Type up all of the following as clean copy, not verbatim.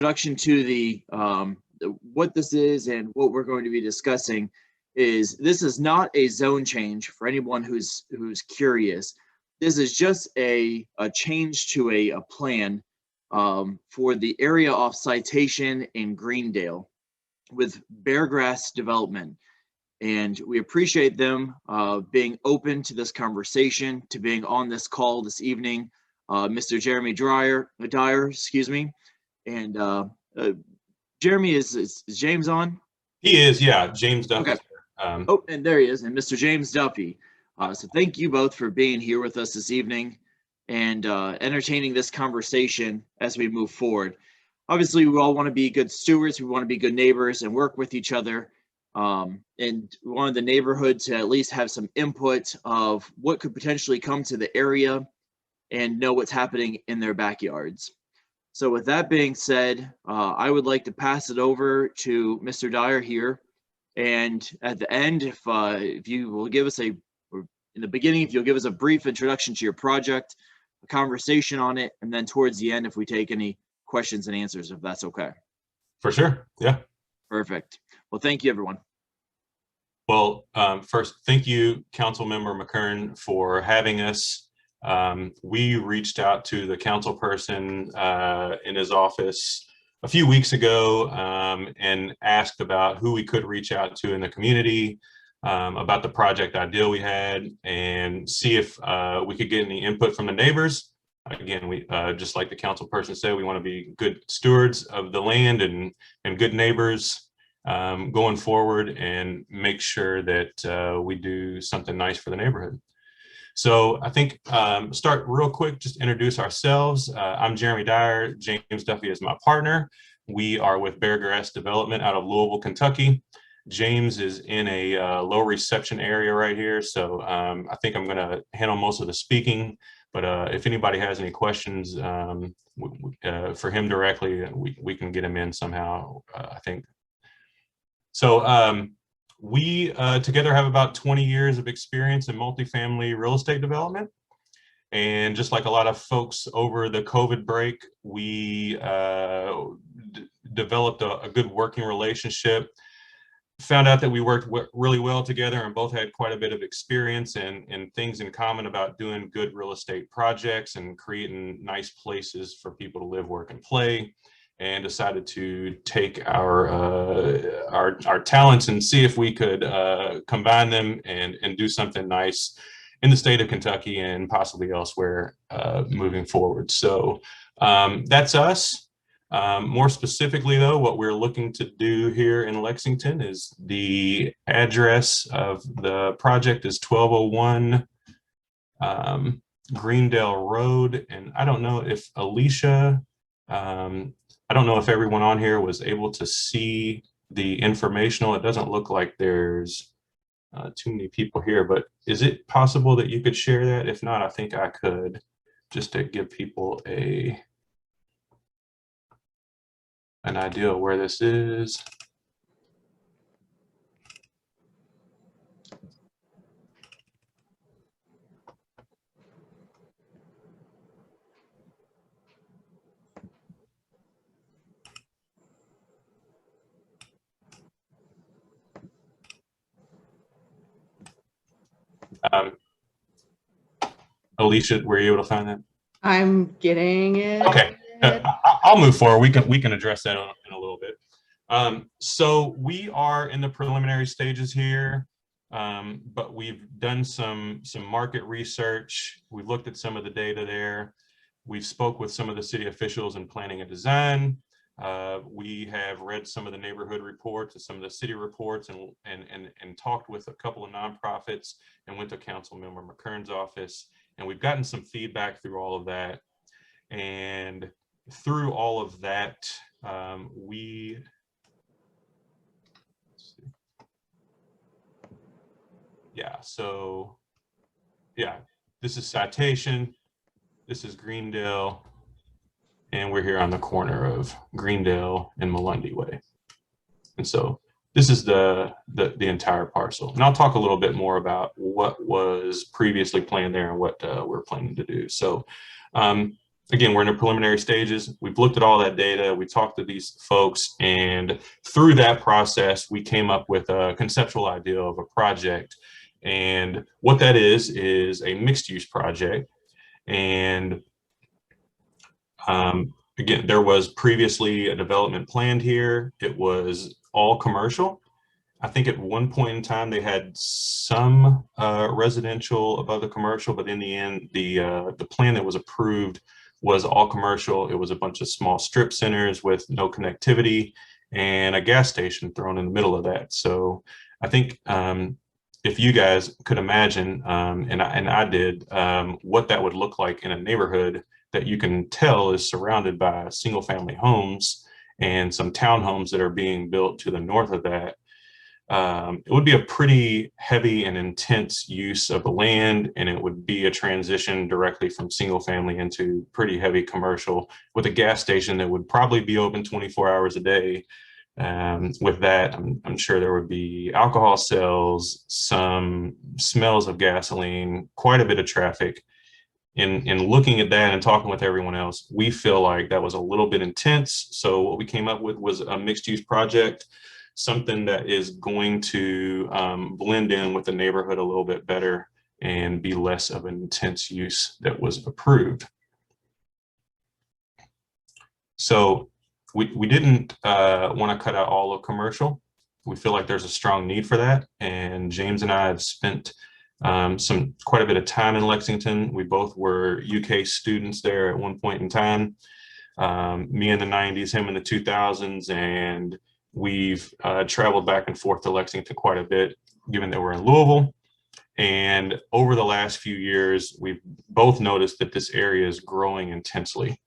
introduction to the what this is and what we're going to be discussing is this is not a zone change for anyone who's curious. This is just a change to a plan for the area off Citation in Greendale with Beargrass Development. And we appreciate them being open to this conversation, to being on this call this evening. Mr. Jeremy Dyer, excuse me. And Jeremy, is James on? He is, yeah. James Duffy. Okay. Oh, and there he is, and Mr. James Duffy. So thank you both for being here with us this evening and entertaining this conversation as we move forward. Obviously, we all want to be good stewards. We want to be good neighbors and work with each other. And we wanted the neighborhood to at least have some input of what could potentially come to the area and know what's happening in their backyards. So with that being said, I would like to pass it over to Mr. Dyer here. And at the end, if you will give us in the beginning, if you'll give us a brief introduction to your project, a conversation on it, and then towards the end, if we take any questions and answers, if that's okay. For sure, yeah. Perfect. Well, thank you, everyone. Well, first, thank you, Councilmember McKern, for having us. We reached out to the council person in his office a few weeks ago and asked about who we could reach out to in the community about the project idea we had and see if we could get any input from the neighbors. Again, we just like the council person said, we want to be good stewards of the land and good neighbors going forward and make sure that we do something nice for the neighborhood. So I think start real quick, just introduce ourselves. I'm Jeremy Dyer. James Duffy is my partner. We are with Beargrass Development out of Louisville, Kentucky. James is in a low reception area right here. So I think I'm gonna handle most of the speaking, but if anybody has any questions for him directly, we can get him in somehow, I think. So we together have about 20 years of experience in multifamily real estate development. And just like a lot of folks over the COVID break, we developed a good working relationship, found out that we worked really well together and both had quite a bit of experience and things in common about doing good real estate projects and creating nice places for people to live, work, and play. And decided to take our talents and see if we could combine them and do something nice in the state of Kentucky and possibly elsewhere moving forward. So that's us. More specifically, though, what we're looking to do here in Lexington is the address of the project is 1201 Greendale Road. And I don't know if Alicia, I don't know if everyone on here was able to see the informational. It doesn't look like there's too many people here, but is it possible that you could share that? If not, I think I could, just to give people an idea of where this is. Alicia, were you able to find that? I'm getting it. Okay, I'll move forward. We can address that in a little bit. So we are in the preliminary stages here, but we've done some market research. We've looked at some of the data there. We've spoke with some of the city officials in planning and design. We have read some of the neighborhood reports and some of the city reports and talked with a couple of nonprofits and went to Councilmember McKern's office. And we've gotten some feedback through all of that. And through all of that, this is Citation, this is Greendale, and we're here on the corner of Greendale and Melundi Way. And so this is the entire parcel. And I'll talk a little bit more about what was previously planned there and what we're planning to do. So again, we're in the preliminary stages. We've looked at all that data. We talked to these folks, and through that process, we came up with a conceptual idea of a project. And what that is a mixed use project. And again, there was previously a development planned here. It was all commercial. I think at one point in time they had some residential above the commercial, but in the end, the plan that was approved was all commercial. It was a bunch of small strip centers with no connectivity and a gas station thrown in the middle of that. So I think if you guys could imagine, and I did, what that would look like in a neighborhood that you can tell is surrounded by single family homes and some townhomes that are being built to the north of that. It would be a pretty heavy and intense use of the land, and it would be a transition directly from single family into pretty heavy commercial with a gas station that would probably be open 24 hours a day. With that, I'm sure there would be alcohol sales, some smells of gasoline, quite a bit of traffic. In looking at that and talking with everyone else, we feel like that was a little bit intense. So what we came up with was a mixed use project, something that is going to blend in with the neighborhood a little bit better and be less of an intense use that was approved. So we didn't want to cut out all of commercial. We feel like there's a strong need for that. And James and I have spent quite a bit of time in Lexington. We both were UK students there at one point in time. Me in the 90s, him in the 2000s, and we've traveled back and forth to Lexington quite a bit, given that we're in Louisville. And over the last few years, we've both noticed that this area is growing intensely.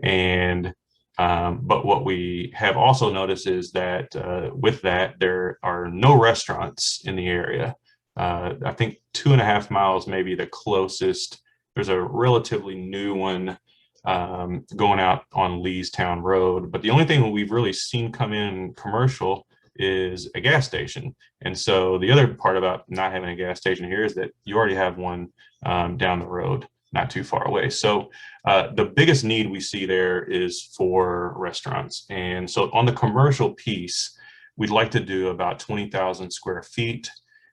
And but what we have also noticed is that with that, there are no restaurants in the area. I think 2.5 miles, maybe the closest. There's a relatively new one going out on Leestown Road. But the only thing we've really seen come in commercial is a gas station. And so the other part about not having a gas station here is that you already have one down the road, not too far away. So the biggest need we see there is for restaurants. And so on the commercial piece, we'd like to do about 20,000 square feet.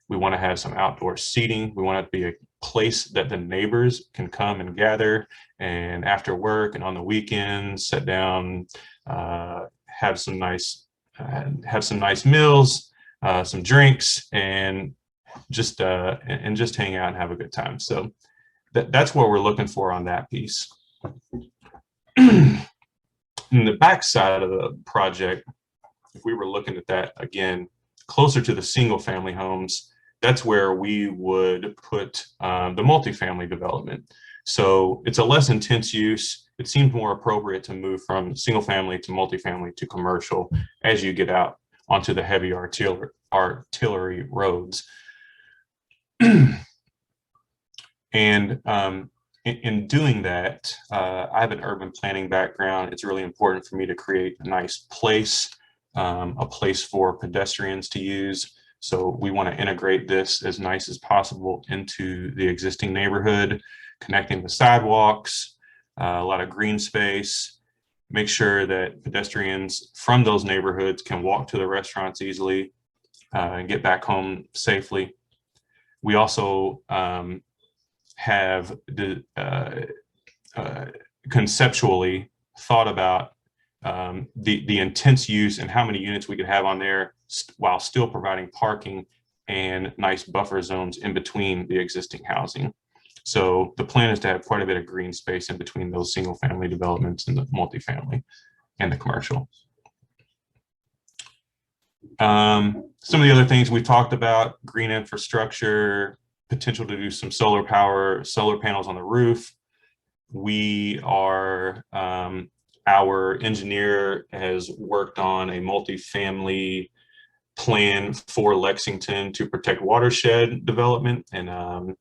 We want to have some outdoor seating. We want it to be a place that the neighbors can come and gather, and after work and on the weekends, sit down, have some nice meals, some drinks, and just hang out and have a good time. So that's what we're looking for on that piece. In the back side of the project, if we were looking at that again, closer to the single family homes, that's where we would put the multifamily development. So it's a less intense use. It seemed more appropriate to move from single family to multifamily to commercial as you get out onto the heavy artillery roads. And in doing that, I have an urban planning background. It's really important for me to create a nice place, a place for pedestrians to use. So we want to integrate this as nice as possible into the existing neighborhood, connecting the sidewalks, a lot of green space, make sure that pedestrians from those neighborhoods can walk to the restaurants easily and get back home safely. We also have conceptually thought about the intense use and how many units we could have on there while still providing parking and nice buffer zones in between the existing housing. So the plan is to have quite a bit of green space in between those single family developments and the multifamily and the commercial. Some of the other things we talked about: green infrastructure, potential to do some solar panels on the roof. Our engineer has worked on a multifamily plan for Lexington to protect watershed development and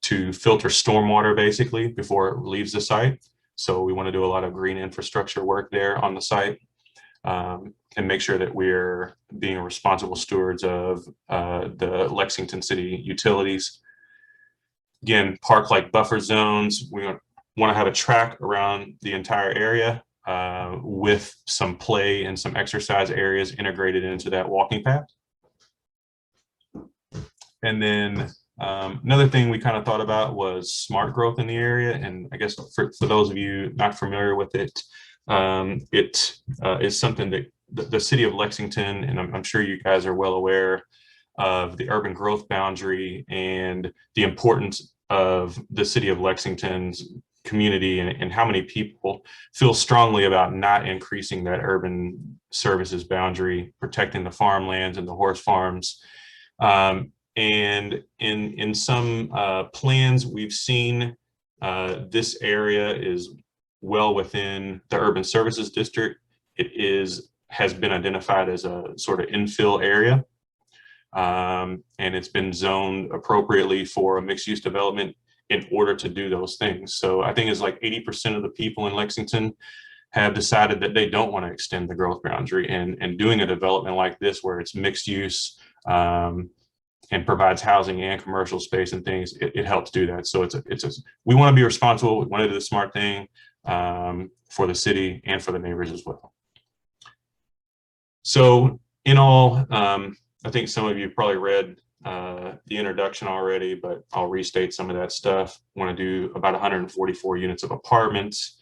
to filter stormwater basically before it leaves the site. So we want to do a lot of green infrastructure work there on the site and make sure that we're being responsible stewards of the Lexington City utilities. Again, park-like buffer zones. We want to have a track around the entire area with some play and some exercise areas integrated into that walking path. And then another thing we kind of thought about was smart growth in the area. And I guess for those of you not familiar with it, it is something that the city of Lexington, and I'm sure you guys are well aware of the urban growth boundary and the importance of the city of Lexington's community and how many people feel strongly about not increasing that urban services boundary, protecting the farmlands and the horse farms. And in some plans we've seen, this area is well within the urban services district. It has been identified as a sort of infill area. And it's been zoned appropriately for a mixed-use development in order to do those things. So I think it's like 80% of the people in Lexington have decided that they don't want to extend the growth boundary, and doing a development like this where it's mixed use and provides housing and commercial space and things, it helps do that. So we want to be responsible. We want to do the smart thing for the city and for the neighbors as well. So in all, I think some of you probably read the introduction already, but I'll restate some of that stuff. Want to do about 144 units of apartments.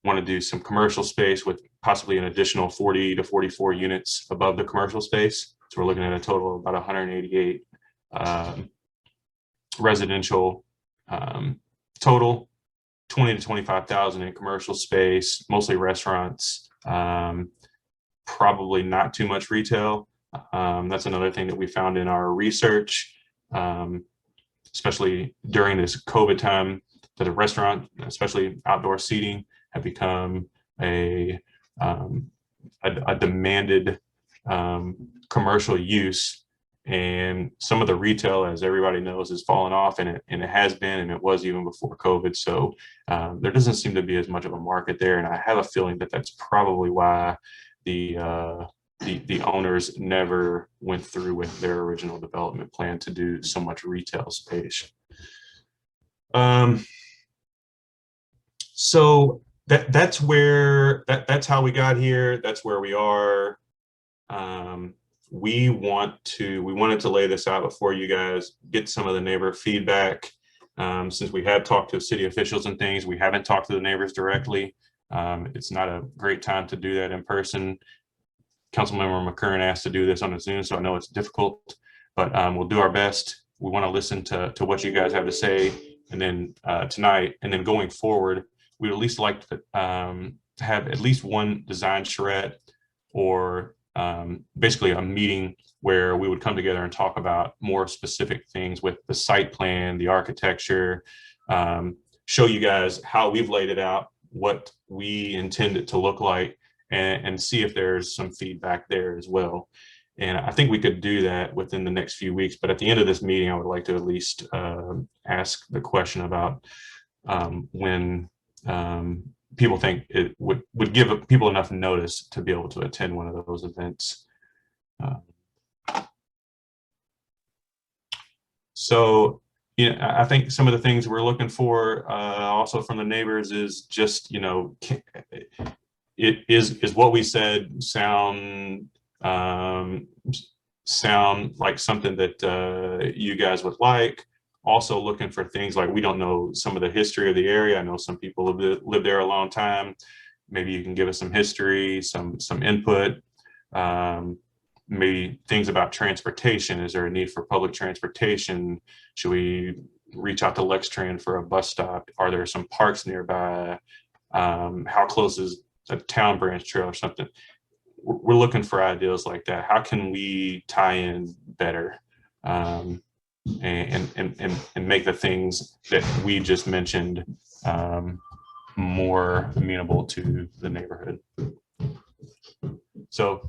Want to do some commercial space with possibly an additional 40 to 44 units above the commercial space. So we're looking at a total of about 188 residential total, 20 to 25,000 in commercial space, mostly restaurants, probably not too much retail. That's another thing that we found in our research, especially during this COVID time, that the restaurant, especially outdoor seating, have become a demanded commercial use. And some of the retail, as everybody knows, has fallen off, and it has been, and it was even before COVID. So there doesn't seem to be as much of a market there. And I have a feeling that that's probably why the owners never went through with their original development plan to do so much retail space. So that's how we got here. That's where we are. We wanted to lay this out before you guys, get some of the neighbor feedback. Since we have talked to city officials and things, we haven't talked to the neighbors directly. It's not a great time to do that in person. Councilmember McKern asked to do this on a Zoom, so I know it's difficult, but we'll do our best. We want to listen to what you guys have to say, and then tonight, and then going forward, we'd at least like to have at least one design charrette, or basically a meeting where we would come together and talk about more specific things with the site plan, the architecture, show you guys how we've laid it out, what we intend it to look like, and see if there's some feedback there as well. And I think we could do that within the next few weeks. But at the end of this meeting, I would like to at least ask the question about when people think it would give people enough notice to be able to attend one of those events. So, you know, I think some of the things we're looking for also from the neighbors is just, you know, is what we said sound like something that you guys would like. Also looking for things like, we don't know some of the history of the area. I know some people have lived there a long time. Maybe you can give us some history, some input, maybe things about transportation. Is there a need for public transportation? Should we reach out to LexTran for a bus stop? Are there some parks nearby? How close is a town branch trail or something? We're looking for ideas like that. How can we tie in better and make the things that we just mentioned more amenable to the neighborhood? So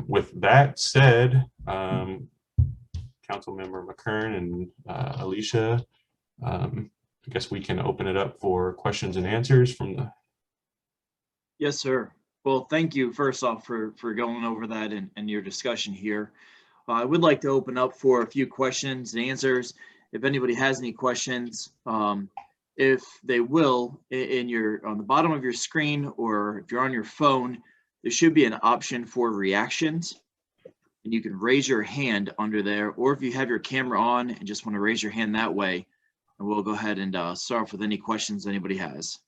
with that said, Councilmember McKern and Alicia, I guess we can open it up for questions and answers from the. Yes, sir. Well, thank you first off for going over that and your discussion here. I would like to open up for a few questions and answers. If anybody has any questions, if they will, on the bottom of your screen, or if you're on your phone, there should be an option for reactions. And you can raise your hand under there, or if you have your camera on and just want to raise your hand that way, and we'll go ahead and start off with any questions anybody has.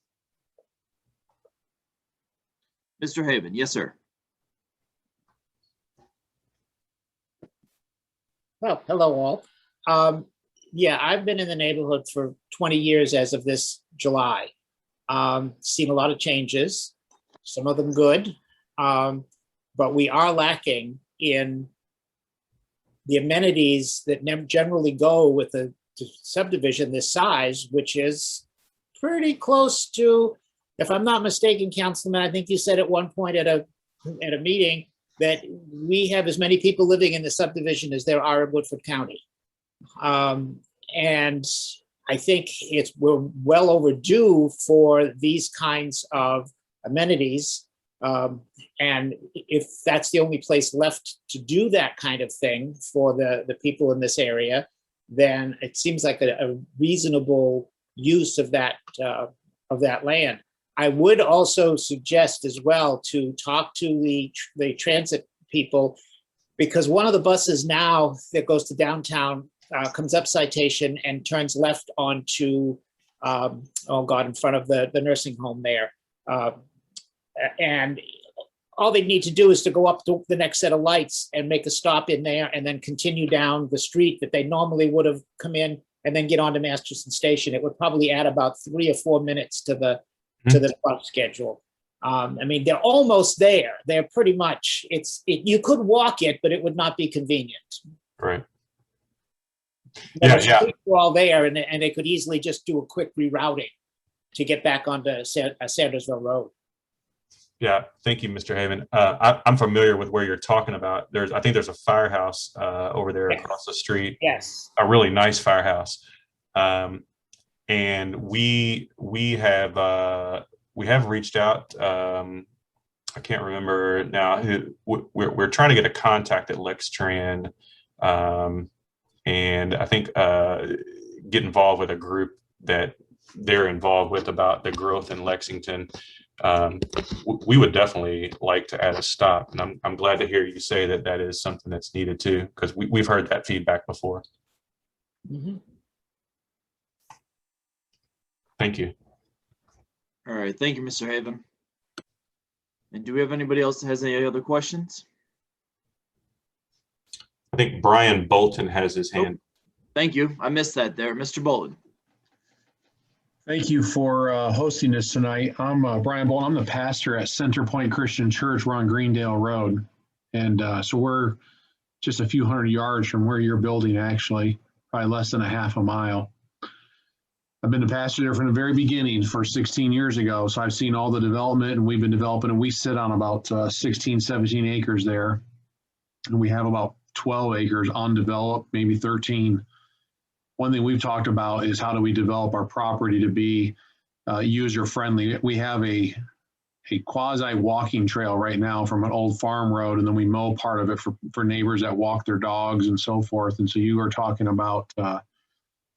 Mr. Haven, yes, sir. Well, hello all. Yeah, I've been in the neighborhood for 20 years as of this July. Seen a lot of changes, some of them good, but we are lacking in the amenities that generally go with a subdivision this size, which is pretty close to, if I'm not mistaken, Councilman, I think you said at one point at a meeting that we have as many people living in the subdivision as there are in Woodford County. And I think we're well overdue for these kinds of amenities. And if that's the only place left to do that kind of thing for the people in this area, then it seems like a reasonable use of that land. I would also suggest as well to talk to the transit people, because one of the buses now that goes to downtown comes up Citation and turns left onto, in front of the nursing home there. And all they need to do is to go up to the next set of lights and make a stop in there and then continue down the street that they normally would have come in and then get onto Masterson Station. It would probably add about 3 or 4 minutes to the bus schedule. I mean, they're almost there. They're pretty much, you could walk it, but it would not be convenient. Right. Yeah. We're all there, and they could easily just do a quick rerouting to get back onto Sandersville Road. Yeah, thank you, Mr. Haven. I'm familiar with where you're talking about. I think there's a firehouse over there across the street. Yes. A really nice firehouse. And we have reached out. I can't remember now. We're trying to get a contact at Lextran, and I think get involved with a group that they're involved with about the growth in Lexington. We would definitely like to add a stop, and I'm glad to hear you say that is something that's needed too, because we've heard that feedback before. Mm-hmm. Thank you. All right, thank you, Mr. Haven. And do we have anybody else that has any other questions? I think Brian Bolton has his hand. Thank you. I missed that there. Mr. Bolton. Thank you for hosting this tonight. I'm Brian Bolton. I'm the pastor at Center Point Christian Church. We're on Greendale Road. And so we're just a few hundred yards from where you're building, actually, probably less than a half a mile. I've been the pastor there from the very beginning for 16 years ago. So I've seen all the development, and we've been developing, and we sit on about 16, 17 acres there. And we have about 12 acres undeveloped, maybe 13. One thing we've talked about is how do we develop our property to be user-friendly. We have a quasi-walking trail right now from an old farm road, and then we mow part of it for neighbors that walk their dogs and so forth. And so you were talking about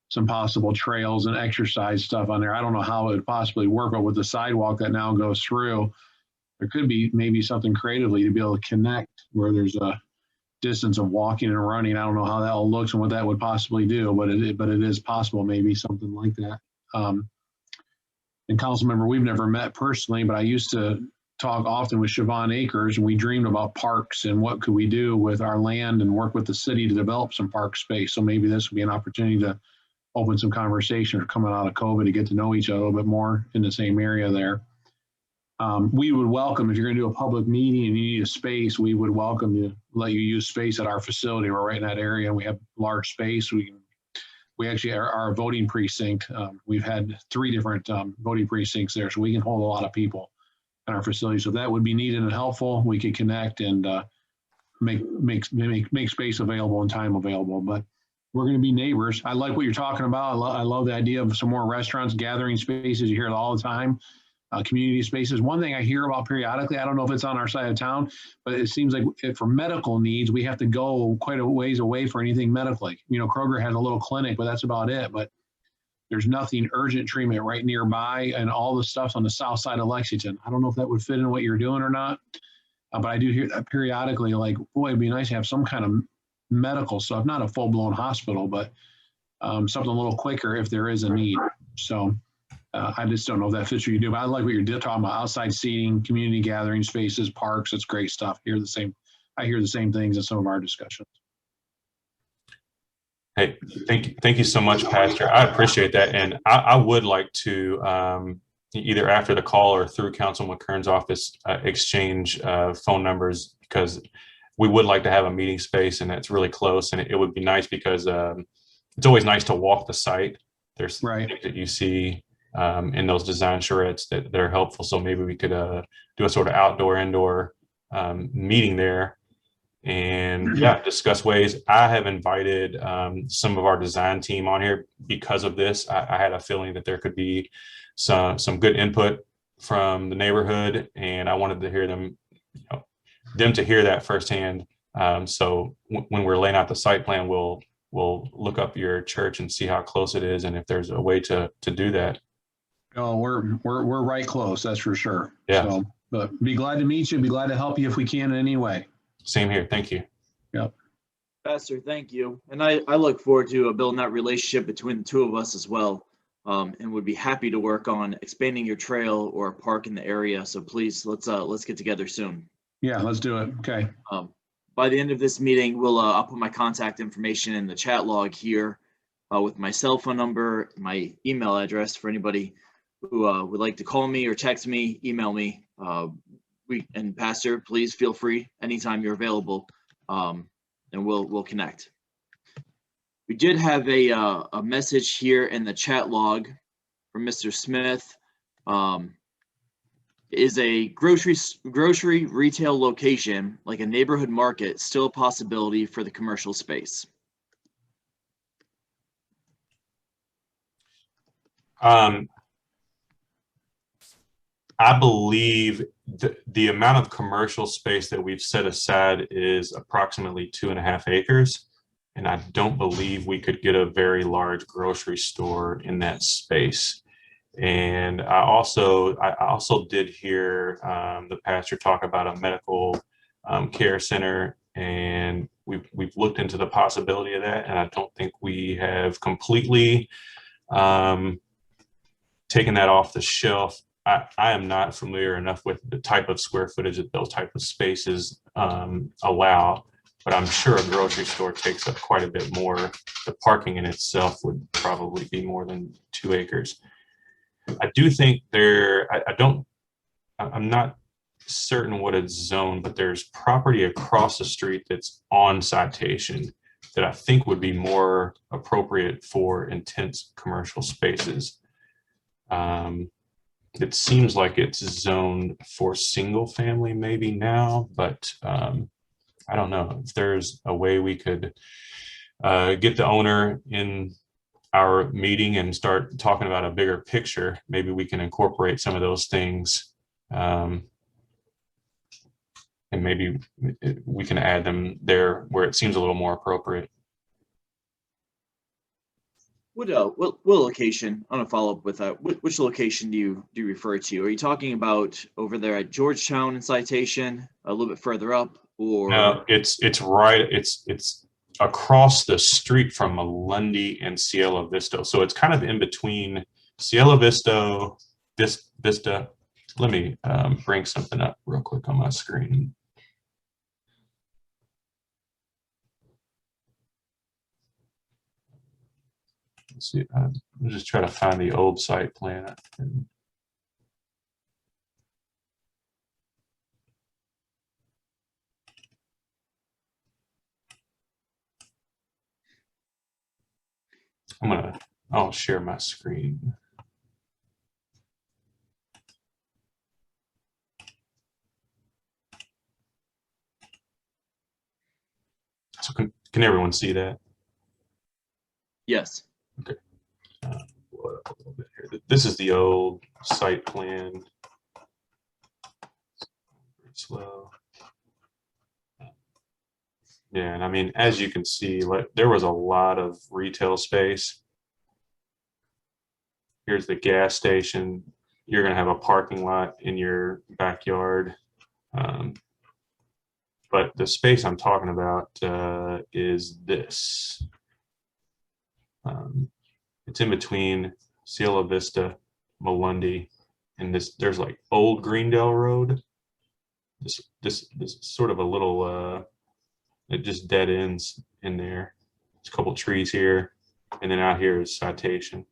some possible trails and exercise stuff on there. I don't know how it would possibly work, but with the sidewalk that now goes through, there could be maybe something creatively to be able to connect where there's a distance of walking and running. I don't know how that all looks and what that would possibly do, but it is possible, maybe something like that. And council member, we've never met personally, but I used to talk often with Siobhan Akers, and we dreamed about parks and what could we do with our land and work with the city to develop some park space. So maybe this would be an opportunity to open some conversation coming out of COVID to get to know each other a little bit more in the same area there. We would welcome, if you're going to do a public meeting and you need a space, we would welcome you, let you use space at our facility. We're right in that area, and we have large space. We actually are our voting precinct. We've had 3 different voting precincts there, so we can hold a lot of people in our facility. So that would be needed and helpful. We could connect and make space available and time available. But we're going to be neighbors. I like what you're talking about. I love the idea of some more restaurants, gathering spaces. You hear it all the time. Community spaces. One thing I hear about periodically, I don't know if it's on our side of town, but it seems like for medical needs, we have to go quite a ways away for anything medically. You know, Kroger has a little clinic, but that's about it. But there's nothing urgent treatment right nearby, and all the stuff's on the south side of Lexington. I don't know if that would fit in what you're doing or not, but I do hear that periodically, like, boy, it'd be nice to have some kind of medical stuff, not a full-blown hospital, but something a little quicker if there is a need. So I just don't know if that fits what you do, but I like what you're talking about: outside seating, community gathering spaces, parks. It's great stuff. I hear the same things in some of our discussions. Hey, thank you so much, Pastor. I appreciate that, and I would like to either after the call or through Council McKern's office exchange phone numbers, because we would like to have a meeting space, and it's really close, and it would be nice because it's always nice to walk the site. There's Right. things that you see in those design charrettes that are helpful. So maybe we could do a sort of outdoor, indoor meeting there and discuss ways. I have invited some of our design team on here because of this. I had a feeling that there could be some good input from the neighborhood, and I wanted to hear them, them to hear that firsthand. So when we're laying out the site plan, we'll look up your church and see how close it is, and if there's a way to do that. Oh, we're right close, that's for sure. Yeah. So, but be glad to meet you. Be glad to help you if we can in any way. Same here. Thank you. Yep. Pastor, thank you. And I look forward to building that relationship between the two of us as well. And would be happy to work on expanding your trail or a park in the area. So please, let's get together soon. Yeah, let's do it. Okay. By the end of this meeting, I'll put my contact information in the chat log here with my cell phone number, my email address for anybody who would like to call me or text me, email me. And Pastor, please feel free anytime you're available, and we'll connect. We did have a message here in the chat log from Mr. Smith. Is a grocery retail location like a neighborhood market still a possibility for the commercial space? I believe the amount of commercial space that we've set aside is approximately 2.5 acres. And I don't believe we could get a very large grocery store in that space. And I also did hear the pastor talk about a medical care center, and we've looked into the possibility of that. And I don't think we have completely taken that off the shelf. I am not familiar enough with the type of square footage that those type of spaces allow, but I'm sure a grocery store takes up quite a bit more. The parking in itself would probably be more than 2 acres. I do think I'm not certain what it's zoned, but there's property across the street that's on Citation that I think would be more appropriate for intense commercial spaces. It seems like it's zoned for single family maybe now, but I don't know if there's a way we could get the owner in our meeting and start talking about a bigger picture. Maybe we can incorporate some of those things, and maybe we can add them there where it seems a little more appropriate. What location? I want to follow up with that. Which location do you refer to? Are you talking about over there at Georgetown in Citation, a little bit further up, or? No, it's right. It's across the street from Lundy and Cielo Vista. So it's kind of in between Cielo Vista. Let me bring something up real quick on my screen. Let's see. I'm just trying to find the old site plan. I'll share my screen. So can everyone see that? Yes. Okay. Blow it up a little bit here. This is the old site plan. Very slow. Yeah, and I mean, as you can see, like there was a lot of retail space. Here's the gas station. You're going to have a parking lot in your backyard. But the space I'm talking about is this. It's in between Cielo Vista, Melundi, and this. There's like Old Greendale Road. This sort of a little. It just dead ends in there. There's a couple trees here, and then out here is Citation.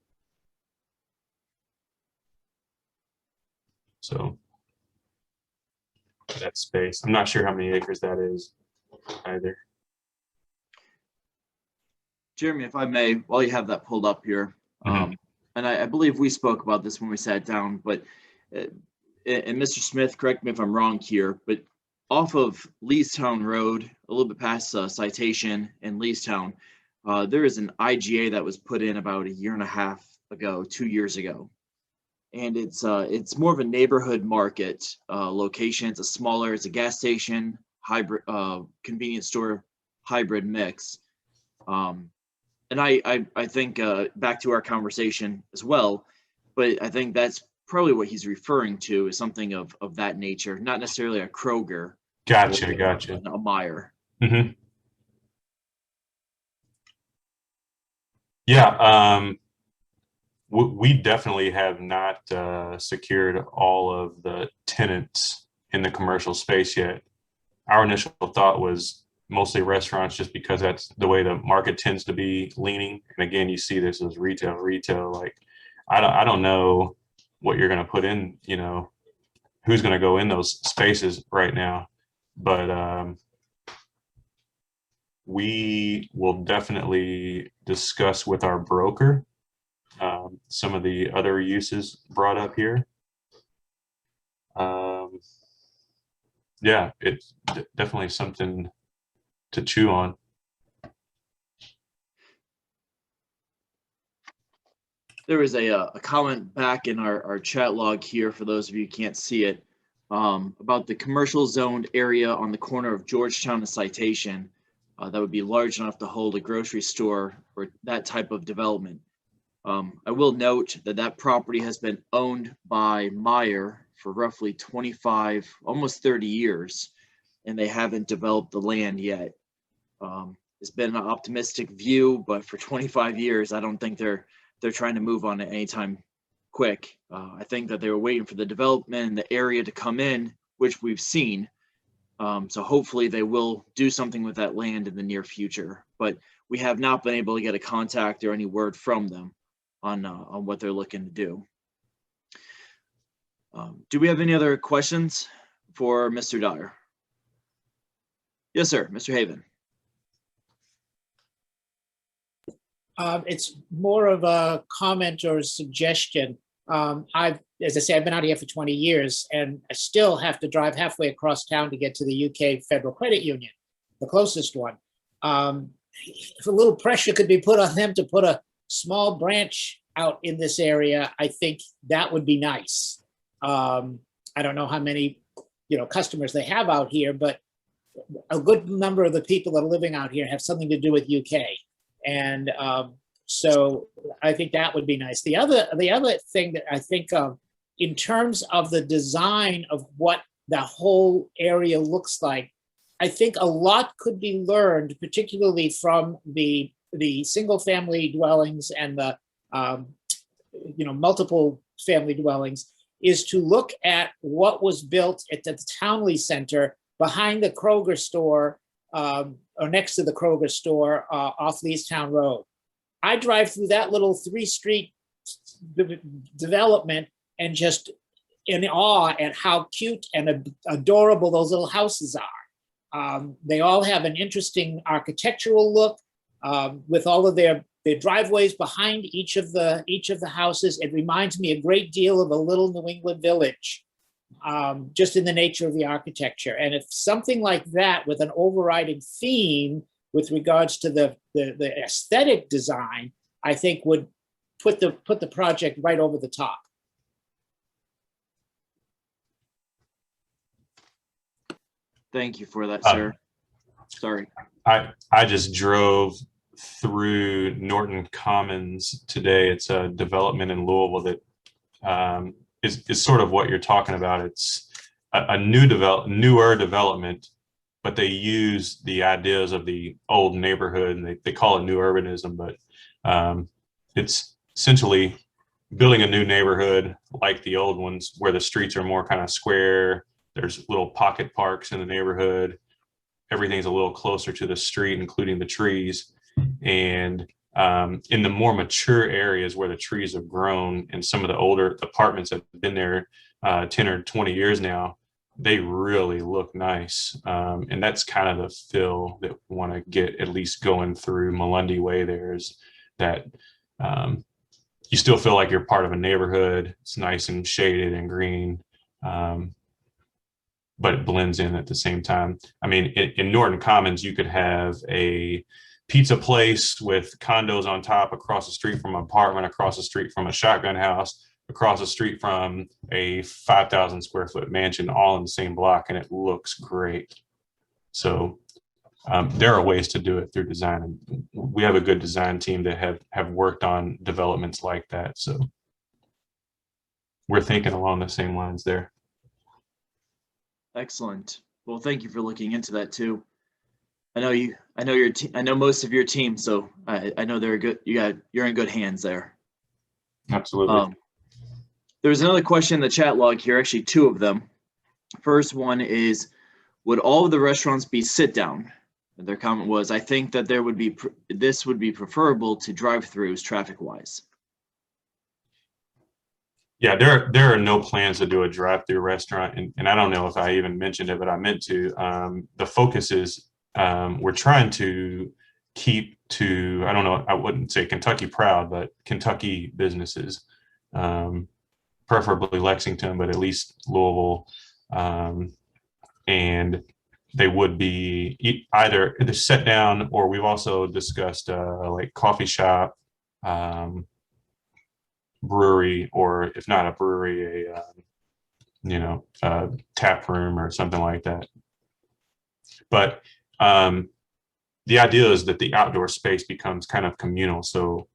So that space. I'm not sure how many acres that is either. Jeremy, if I may, while you have that pulled up here, Mhm. and I believe we spoke about this when we sat down, but, and Mr. Smith, correct me if I'm wrong here, but off of Leestown Road, a little bit past Citation and Leestown, there is an IGA that was put in about a year and a half ago, 2 years ago. And it's more of a neighborhood market location. It's a gas station, hybrid, convenience store, hybrid mix. And I think back to our conversation as well, but I think that's probably what he's referring to is something of that nature, not necessarily a Kroger. Gotcha. Or a Meyer. Mm-hmm. Yeah. We definitely have not secured all of the tenants in the commercial space yet. Our initial thought was mostly restaurants, just because that's the way the market tends to be leaning. And again, you see this as retail. Like, I don't know what you're going to put in, who's going to go in those spaces right now. But we will definitely discuss with our broker some of the other uses brought up here. Yeah, it's definitely something to chew on. There was a comment back in our chat log here, for those of you who can't see it, about the commercial zoned area on the corner of Georgetown and Citation that would be large enough to hold a grocery store or that type of development. I will note that property has been owned by Meyer for roughly 25, almost 30 years, and they haven't developed the land yet. It's been an optimistic view, but for 25 years, I don't think they're trying to move on it anytime quick. I think that they were waiting for the development and the area to come in, which we've seen. So hopefully they will do something with that land in the near future, but we have not been able to get a contact or any word from them on what they're looking to do. Do we have any other questions for Mr. Dyer? Yes, sir, Mr. Haven. It's more of a comment or a suggestion. As I say, I've been out here for 20 years, and I still have to drive halfway across town to get to the UK Federal Credit Union, the closest one. If a little pressure could be put on them to put a small branch out in this area, I think that would be nice. I don't know how many, customers they have out here, but a good number of the people that are living out here have something to do with UK. And so I think that would be nice. The other thing that I think of in terms of the design of what the whole area looks like, I think a lot could be learned, particularly from the single family dwellings and the multiple family dwellings, is to look at what was built at the Townley Center behind the Kroger store, or next to the Kroger store off Leestown Road. I drive through that little 3-street development and just in awe at how cute and adorable those little houses are. They all have an interesting architectural look with all of their driveways behind each of the houses. It reminds me a great deal of a little New England village. Just in the nature of the architecture. And if something like that with an overriding theme with regards to the aesthetic design, I think would put the project right over the top. Thank you for that, sir. Sorry. I just drove through Norton Commons today. It's a development in Louisville that is sort of what you're talking about. It's a newer development, but they use the ideas of the old neighborhood, and they call it new urbanism, but it's essentially building a new neighborhood like the old ones, where the streets are more kind of square. There's little pocket parks in the neighborhood. Everything's a little closer to the street, including the trees. And in the more mature areas where the trees have grown, and some of the older apartments have been there 10 or 20 years now, they really look nice. And that's kind of the feel that we want to get, at least going through Melundi Way. There is that you still feel like you're part of a neighborhood. It's nice and shaded and green, but it blends in at the same time. I mean, in Norton Commons, you could have a pizza place with condos on top, across the street from an apartment, across the street from a shotgun house, across the street from a 5,000 square foot mansion, all in the same block, and it looks great. So there are ways to do it through design, and we have a good design team that have worked on developments like that. So we're thinking along the same lines there. Excellent. Well, thank you for looking into that too. I know your team. I know most of your team, so I know they're good. You're in good hands there. Absolutely. There's another question in the chat log here, actually two of them. First one is, would all of the restaurants be sit down? Their comment was, I think that this would be preferable to drive-throughs traffic wise. Yeah, there are no plans to do a drive-through restaurant, and I don't know if I even mentioned it, but I meant to. The focus is we're trying to keep to, I don't know, I wouldn't say Kentucky proud, but Kentucky businesses, preferably Lexington, but at least Louisville, and they would be either set down, or we've also discussed like coffee shop, brewery, or if not a brewery, a tap room or something like that. But the idea is that the outdoor space becomes kind of communal. So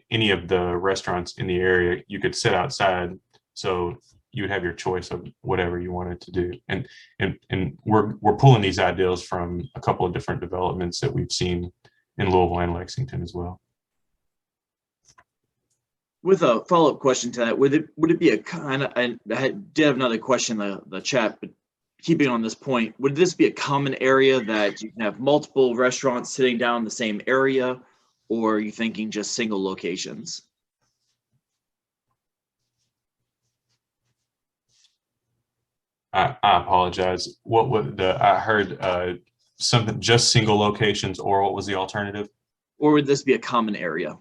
any of the restaurants in the area, you could sit outside. So you would have your choice of whatever you wanted to do. And we're pulling these ideas from a couple of different developments that we've seen in Louisville and Lexington as well. With a follow-up question to that, would it be a kind of, I did have another question in the chat, but keeping on this point, would this be a common area that you can have multiple restaurants sitting down in the same area, or are you thinking just single locations? I apologize. What would I heard something, just single locations, or what was the alternative? Or would this be a common area?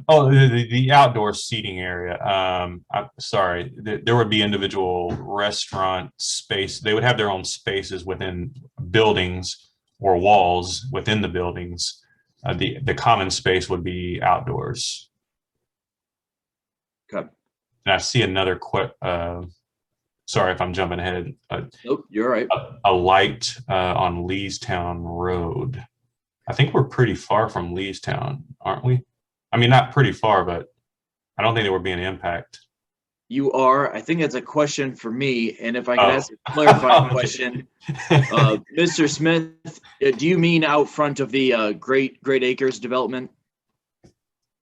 Oh, the outdoor seating area. I'm sorry, there would be individual restaurant space. They would have their own spaces within buildings or walls within the buildings. The common space would be outdoors. Okay. And I see another sorry if I'm jumping ahead. Nope, you're right. A light on Leestown Road. I think we're pretty far from Leestown, aren't we? I mean, not pretty far, but I don't think there would be an impact. You are. I think that's a question for me. And if I could ask a clarifying question, Mr. Smith, do you mean out front of the Great Acres development?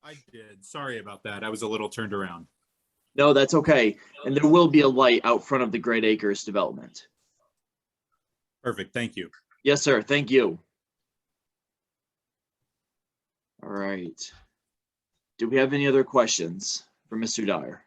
I did. Sorry about that. I was a little turned around. No, that's okay. And there will be a light out front of the Great Acres development. Perfect. Thank you. Yes, sir. Thank you. All right. Do we have any other questions for Mr. Dyer?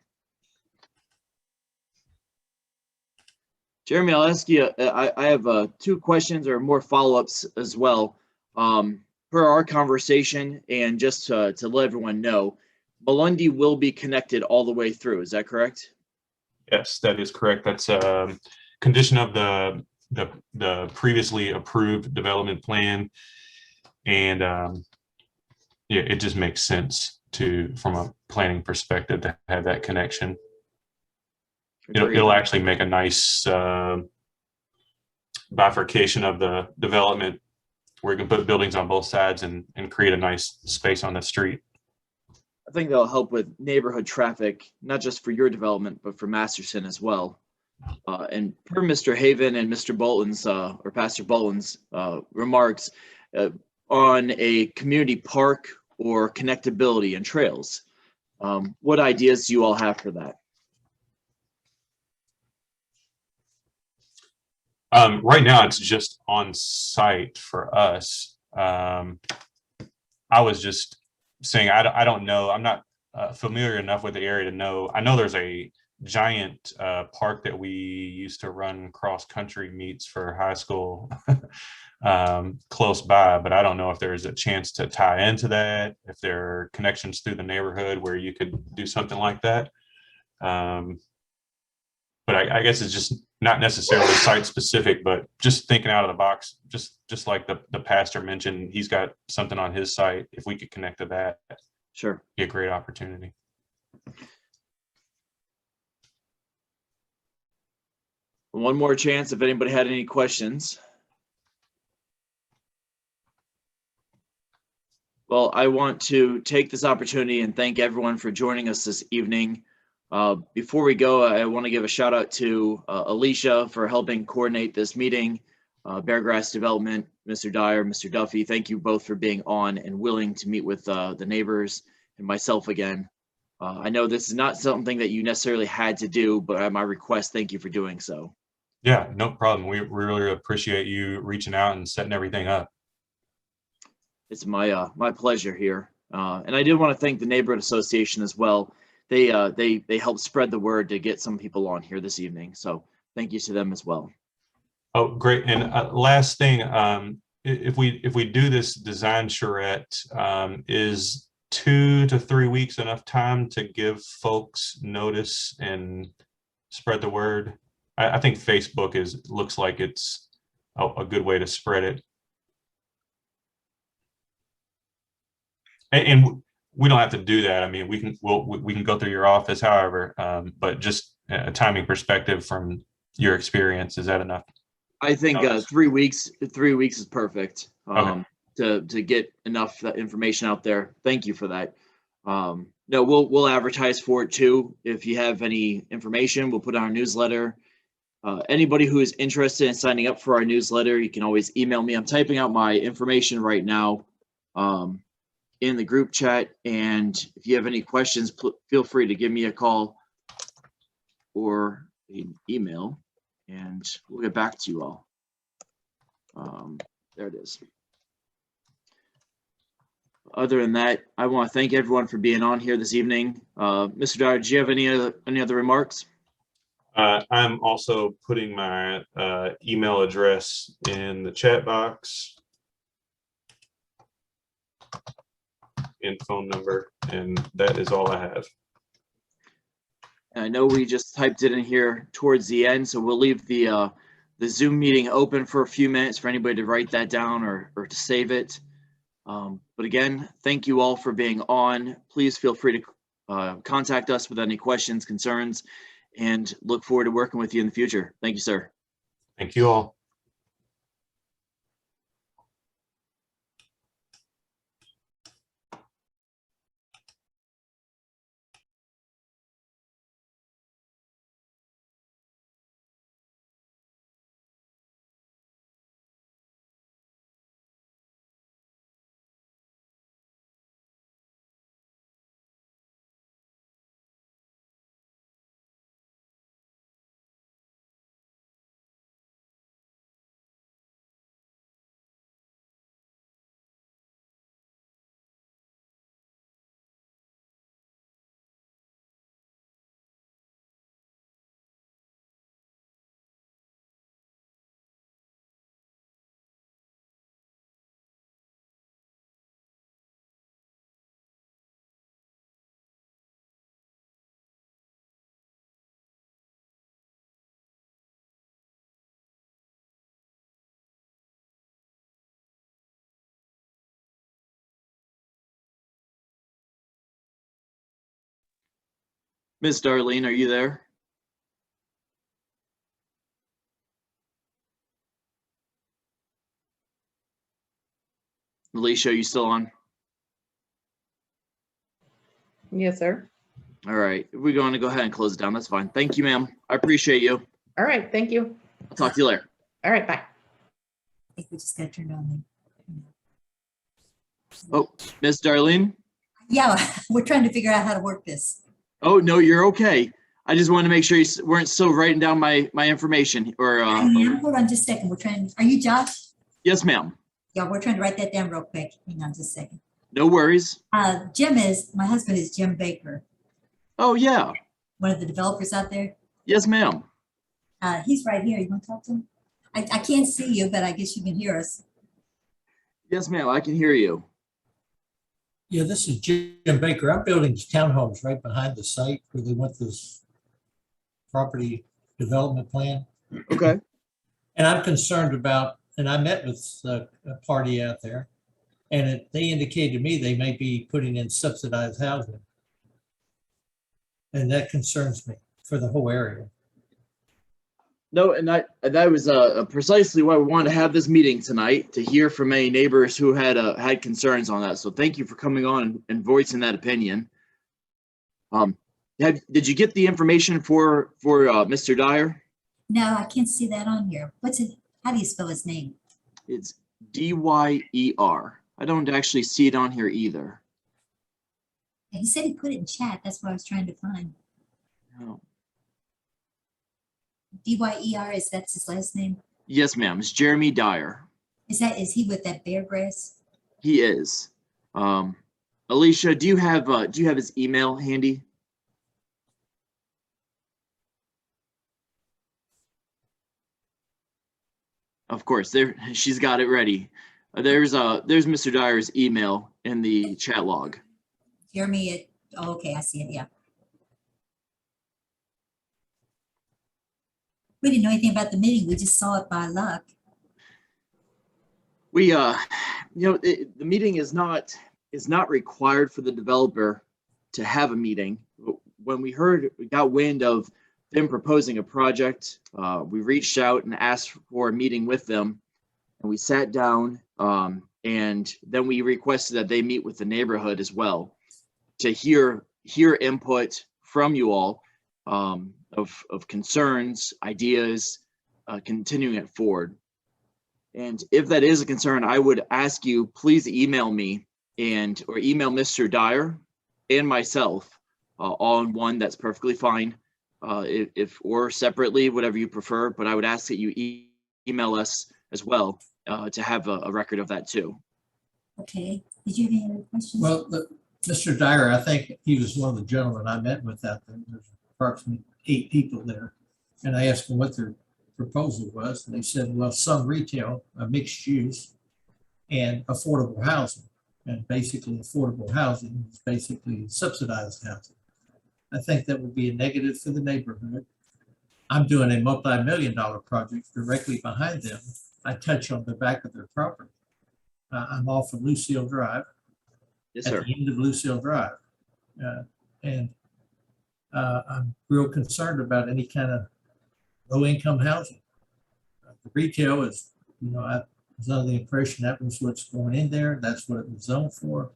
Jeremy, I'll ask you, I have two questions or more follow-ups as well. Per our conversation, and just to let everyone know, Melundi will be connected all the way through. Is that correct? Yes, that is correct. That's a condition of the previously approved development plan. And yeah, it just makes sense from a planning perspective to have that connection. It'll actually make a nice bifurcation of the development where we can put buildings on both sides and create a nice space on the street. I think that'll help with neighborhood traffic, not just for your development, but for Masterson as well. And per Mr. Haven and Mr. Bolton's, or Pastor Bolton's remarks, on a community park or connectability and trails, what ideas do you all have for that? Right now, it's just on site for us. I was just saying, I don't know. I'm not familiar enough with the area to know. I know there's a giant park that we used to run cross country meets for high school close by, but I don't know if there's a chance to tie into that, if there are connections through the neighborhood where you could do something like that. But I guess it's just not necessarily site specific, but just thinking out of the box, just like the pastor mentioned, he's got something on his site. If we could connect to that, Sure. be a great opportunity. One more chance if anybody had any questions. Well, I want to take this opportunity and thank everyone for joining us this evening. Before we go, I want to give a shout out to Alicia for helping coordinate this meeting, Beargrass Development, Mr. Dyer, Mr. Duffy. Thank you both for being on and willing to meet with the neighbors and myself again. I know this is not something that you necessarily had to do, but at my request, thank you for doing so. Yeah, no problem. We really appreciate you reaching out and setting everything up. It's my pleasure here. And I did want to thank the Neighborhood Association as well. They helped spread the word to get some people on here this evening. So thank you to them as well. Oh, great. And last thing, if we do this design charrette, is 2 to 3 weeks enough time to give folks notice and spread the word? I think Facebook looks like it's a good way to spread it. And we don't have to do that. I mean, we can go through your office, however, but just a timing perspective from your experience, is that enough? I think 3 weeks. 3 weeks is perfect Okay. to get enough information out there. Thank you for that. No, we'll advertise for it too. If you have any information, we'll put it on our newsletter. Anybody who is interested in signing up for our newsletter, you can always email me. I'm typing out my information right now in the group chat. And if you have any questions, feel free to give me a call or an email, and we'll get back to you all. There it is. Other than that, I want to thank everyone for being on here this evening. Mr. Dyer, do you have any other remarks? I'm also putting my email address in the chat box and phone number, and that is all I have. And I know we just typed it in here towards the end, so we'll leave the Zoom meeting open for a few minutes for anybody to write that down or to save it. But again, thank you all for being on. Please feel free to contact us with any questions, concerns, and look forward to working with you in the future. Thank you, sir. Thank you all. Ms. Darlene, are you there? Alicia, are you still on? Yes, sir. All right, we're going to go ahead and close it down. That's fine. Thank you, ma'am. I appreciate you. All right, thank you. I'll talk to you later. All right, bye. I think we just got turned on Oh, Miss Darlene? Yeah, we're trying to figure out how to work this. Oh, no, you're okay. I just wanted to make sure you weren't still writing down my information or, I am. Hold on just a second. We're trying, are you Josh? yes, ma'am. Yeah, we're trying to write that down real quick. Hang on just a second. No worries. Jim is, my husband is Jim Baker, Oh, yeah. one of the developers out there. Yes, ma'am. He's right here. You want to talk to him? I can't see you, but I guess you can hear us. Yes, ma'am. I can hear you. Yeah, this is Jim Baker. I'm building townhomes right behind the site where they want this property development plan. Okay. And I'm concerned about, and I met with a party out there, and they indicated to me they may be putting in subsidized housing. And that concerns me for the whole area. No, and that was precisely why we wanted to have this meeting tonight, to hear from any neighbors who had concerns on that. So thank you for coming on and voicing that opinion. Did you get the information for Mr. Dyer? No, I can't see that on here. What's it? How do you spell his name? It's Dyer. I don't actually see it on here either. He said he put it in chat. That's what I was trying to find. No. Dyer, that's his last name? Yes, ma'am. It's Jeremy Dyer. Is he with that Beargrass? He is. Alicia, do you have his email handy? Of course, she's got it ready. There's Mr. Dyer's email in the chat log. Jeremy, oh, okay, I see it, yeah. We didn't know anything about the meeting. We just saw it by luck. We, the meeting is not required for the developer to have a meeting. When we got wind of them proposing a project, we reached out and asked for a meeting with them, and we sat down, and then we requested that they meet with the neighborhood as well to hear input from you all of concerns, ideas, continuing it forward. And if that is a concern, I would ask you, please email me or email Mr. Dyer and myself, all in one. That's perfectly fine. If or separately, whatever you prefer, but I would ask that you email us as well to have a record of that too. Okay, did you have any other questions? Well, Mr. Dyer, I think he was one of the gentlemen I met with out there. There's approximately 8 people there. And I asked them what their proposal was. And they said, well, some retail, a mixed use, and affordable housing. And basically affordable housing is basically subsidized housing. I think that would be a negative for the neighborhood. I'm doing a multi-million-dollar project directly behind them. I touch on the back of their property. I'm off of Lucille Drive. Yes, At sir. the end of Lucille Drive. I'm real concerned about any kind of low-income housing. The retail is, I was under the impression that was what's going in there. That's what it was zoned for.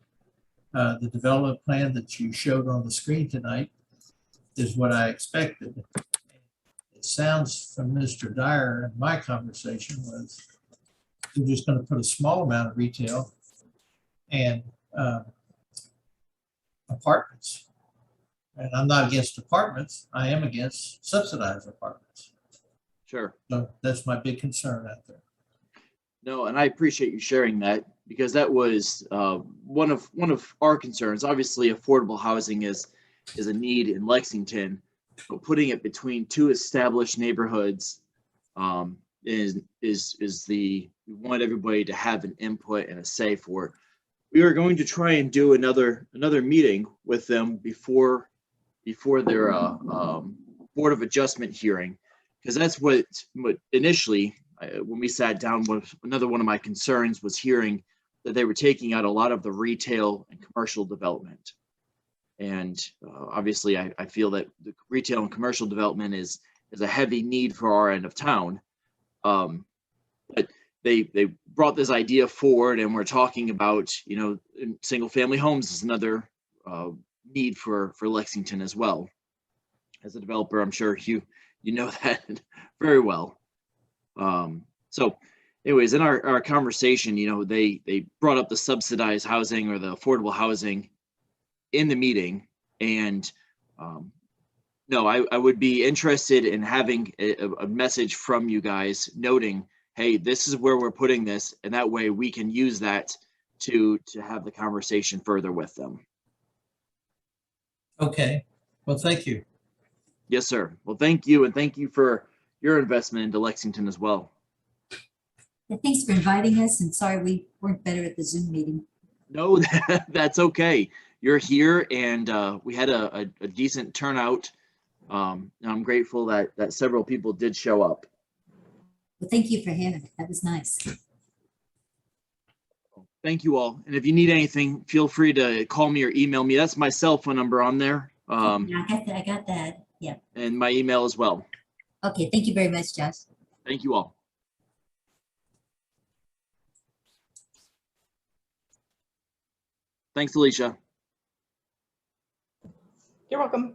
The development plan that you showed on the screen tonight is what I expected. It sounds from Mr. Dyer and my conversation was we're just going to put a small amount of retail and apartments. And I'm not against apartments. I am against subsidized apartments. Sure. So that's my big concern out there. No, and I appreciate you sharing that, because that was one of our concerns. Obviously, affordable housing is a need in Lexington, but putting it between 2 established neighborhoods we want everybody to have an input and a say for it. We are going to try and do another meeting with them before their Board of Adjustment hearing, because that's what initially when we sat down, another one of my concerns was hearing that they were taking out a lot of the retail and commercial development. And obviously, I feel that the retail and commercial development is a heavy need for our end of town. But they brought this idea forward, and we're talking about, single family homes is another need for Lexington as well. As a developer, I'm sure you know that very well. So anyways, in our conversation, they brought up the subsidized housing or the affordable housing in the meeting. And no, I would be interested in having a message from you guys noting, hey, this is where we're putting this. And that way we can use that to have the conversation further with them. Okay, well, thank you. Yes, sir. Well, thank you. And thank you for your investment into Lexington as well. Yeah, thanks for inviting us, and sorry we weren't better at the Zoom meeting. No, that's okay. You're here, and we had a decent turnout. And I'm grateful that several people did show up. Well, thank you for having it. That was nice. Thank you all. And if you need anything, feel free to call me or email me. That's my cell phone number on there. Yeah, I got that. Yeah. And my email as well. Okay, thank you very much, Josh. Thank you all. Thanks, Alicia. You're welcome.